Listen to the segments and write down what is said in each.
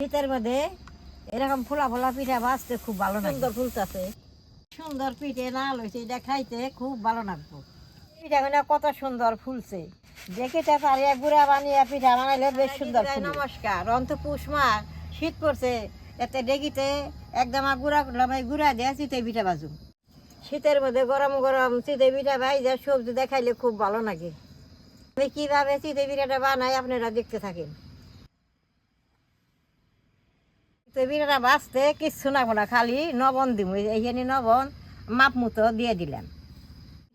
শীতের মধ্যে এরকম ফোলা ফোলা পিঠা ভাজতে খুব ভালো লাগে। সুন্দর ফুলতেছে, সুন্দর পিঠে না লইছে, এটা খাইতে খুব ভালো লাগবো। পিঠাগুলো কত সুন্দর ফুলছে, দেখিতে পারি গুড়া বানিয়ে পিঠা বানাইলে বেশ সুন্দর। নমস্কার, অন্ত পুষ মাস, শীত পড়ছে, এতে ডেকিতে একদম গুড়া করলাম, এই গুড়া দিয়ে চিতে পিঠা বাজুম। শীতের মধ্যে গরম গরম চিতে পিঠা ভাইজা সবজি দেখাইলে খুব ভালো লাগে। আমি কিভাবে চিতে পিঠাটা বানাই আপনারা দেখতে থাকেন। পিঠাটা বাঁচতে কিচ্ছু লাগবো না, খালি লবণ দিব, এইখানে লবণ মাপ মতো দিয়ে দিলাম।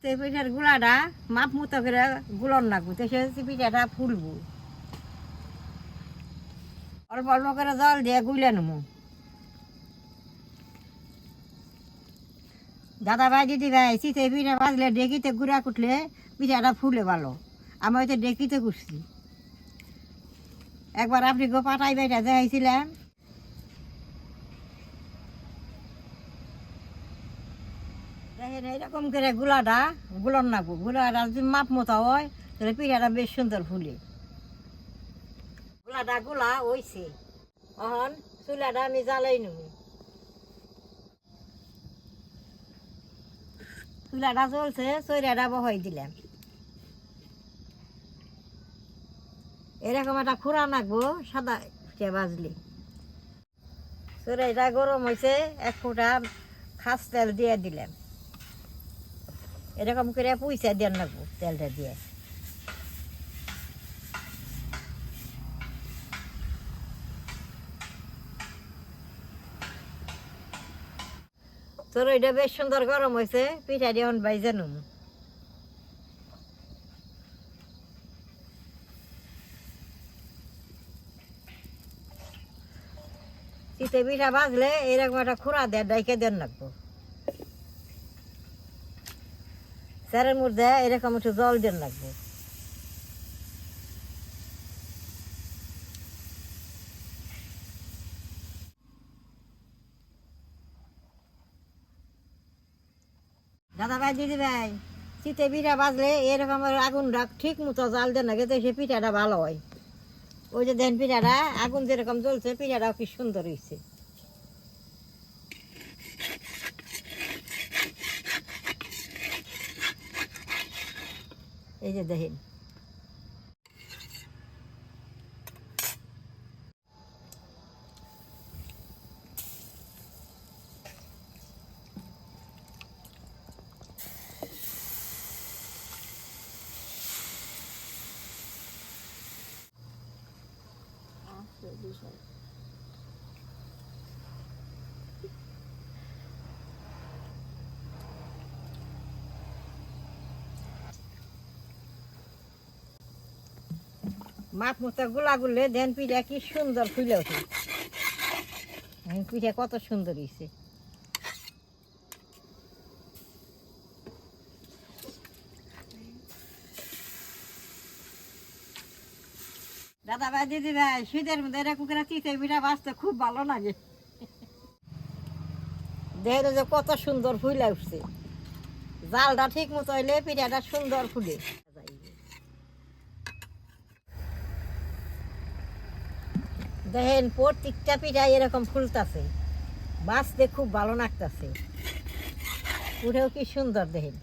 পিঠার গুঁড়াটা মাপ মতো করে গুলন লাগবো, তো সে পিঠাটা ফুলবো। অল্প অল্প করে জল দিয়ে গুলে নেবো। দাদা ভাই দিদি ভাই, চিতে পিঠা বাজলে ডেকিতে গুঁড়া কুটলে পিঠাটা ফুলে ভালো। আমি হয়তো ডেকিতে কুটছি, একবার আপনি গো পাটাই বেটা দেখাইছিলাম। দেখেন এইরকম করে গুলাটা গুলন নাগবো, গুলাটা যদি মাপ মতো হয় তাহলে পিঠাটা বেশ সুন্দর ফুলে। গুলাটা গুলা হয়েছে, এখন চুলাটা আমি জ্বালাই নেব। চুলাটা চলছে, চৈরাটা বহাই দিলাম। এরকম একটা খুঁড়া নাগবো সাদা পিঠা বাজলে। চুলাটা গরম হয়েছে, এক ফুটা খাস তেল দিয়ে দিলাম। এরকম করে পুইসা দিয়ে নাগবো তেলটা দিয়ে। তোর এটা বেশ সুন্দর গরম হয়েছে, পিঠা দিয়ে বাইজে নুম। চিতে পিঠা বাজলে এরকম একটা খুঁড়া দিয়ে ডাইকে দেন লাগবো। স্যারের মধ্যে এরকম একটু জল দেন লাগবো। দাদা ভাই দিদি ভাই, চিতে পিঠা বাজলে এরকম আগুনটা ঠিক মতো জাল দেন লাগে, তো সে পিঠাটা ভালো হয়। ওই যে দেন পিঠাটা আগুন যেরকম জ্বলছে, পিঠাটাও কি সুন্দর হয়েছে। এই যে দেখেন, মাপ মতো গুলা গুললে দেন পিঠা কি সুন্দর ফুলে ওঠে। পিঠা কত সুন্দর হয়েছে। দাদা ভাই দিদি ভাই, শীতের মধ্যে এরকম করে চিতে পিঠা বাঁচতে খুব ভালো লাগে। দেখে যে কত সুন্দর ফুলে উঠছে, জালটা ঠিক মতো হইলে পিঠাটা সুন্দর ফুলে। দেখেন প্রত্যেকটা পিঠা এরকম ফুলতাছে, বাঁচতে খুব ভালো লাগতেছে। উঠেও কি সুন্দর দেখেন।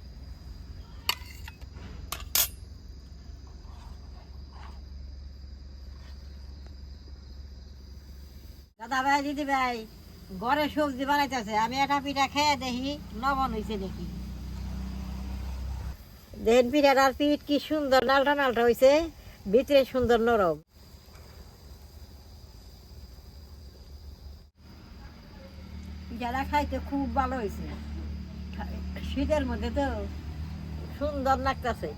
দাদা ভাই দিদি ভাই, ঘরে সবজি বানাইতেছে, আমি একটা পিঠা খেয়ে দেখি লবণ হয়েছে দেখি। দেখেন পিঠাটার পিঠ কি সুন্দর নালটা নালটা হয়েছে, ভিতরে সুন্দর নরম। পিঠাটা খাইতে খুব ভালো হয়েছে, শীতের মধ্যে তো সুন্দর লাগতেছে।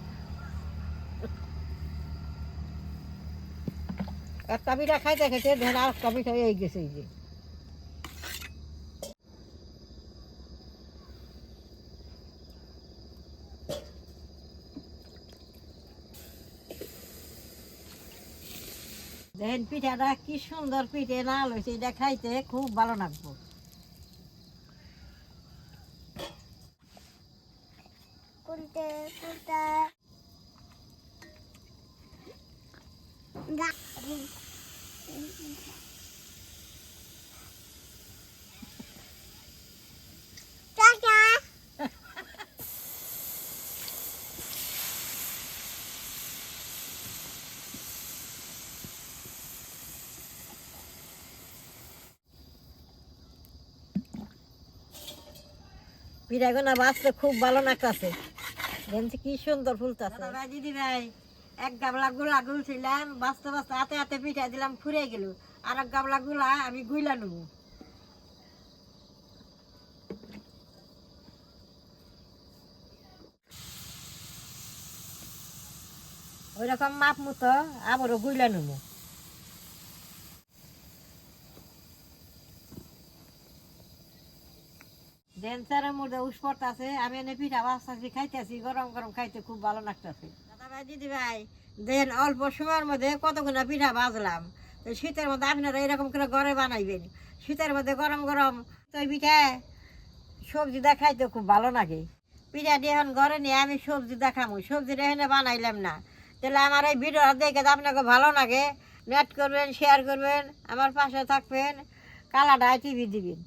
একটা পিঠা খাইতে খাইতে ধর আর একটা পিঠা হয়ে গেছে। এই যে দেখেন পিঠাটা কি সুন্দর পিঠে নাল হয়েছে, এটা খাইতে খুব ভালো লাগবো। পিঠাগুলো বাঁচতে খুব ভালো লাগতেছে। দেখছি কি সুন্দর ফুলতেছে। ভাই দিদি ভাই, এক গাবলা গুলা গুলছিলাম, বাঁচতে বাঁচতে হাতে হাতে পিঠা দিলাম, ফুরে গেল। আর এক গাবলা গুলা আমি গুইলা নেবো। ওই রকম মাপ মতো আবারও গুইলা নেবো। ড্যান্সারের মধ্যে উস্পট আছে, আমি এনে পিঠা বাঁচতেছি, খাইতেছি, গরম গরম খাইতে খুব ভালো লাগতেছে। দাদা ভাই দিদি ভাই, দেন অল্প সময়ের মধ্যে কতগুলো পিঠা ভাজলাম। তো শীতের মধ্যে আপনারা এরকম করে ঘরে বানাইবেন। শীতের মধ্যে গরম গরম তো পিঠা সবজি দিয়ে খাইতে খুব ভালো লাগে। পিঠা দিয়ে এখন ঘরে নিয়ে আমি সবজি দেখাবো, সবজিটা এখানে বানাইলাম না। তাহলে আমার এই ভিডিওটা দেখে আপনাকে ভালো লাগে, নেট করবেন, শেয়ার করবেন, আমার পাশে থাকবেন, কালাডায় টিভি দিবেন।